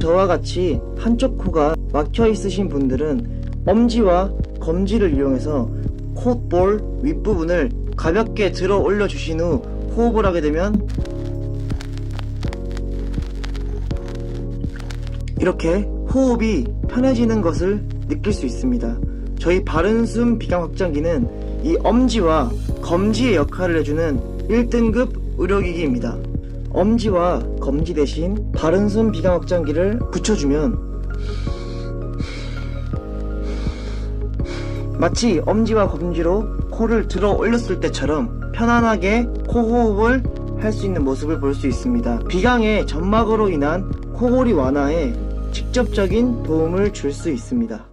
저와 같이 한쪽 코가 막혀 있으신 분들은 엄지와 검지를 이용해서 콧볼 윗부분을 가볍게 들어 올려 주신 후 호흡을 하게 되면 이렇게 호흡이 편해지는 것을 느낄 수 있습니다. 저희 바른숨 비강 확장기는 이 엄지와 검지의 역할을 해주는 1등급 의료기기입니다. 엄지와 검지 대신 바른숨 비강 확장기를 붙여주면 마치 엄지와 검지로 코를 들어 올렸을 때처럼 편안하게 코호흡을 할 수 있는 모습을 볼 수 있습니다. 비강의 점막으로 인한 코골이 완화에 직접적인 도움을 줄 수 있습니다.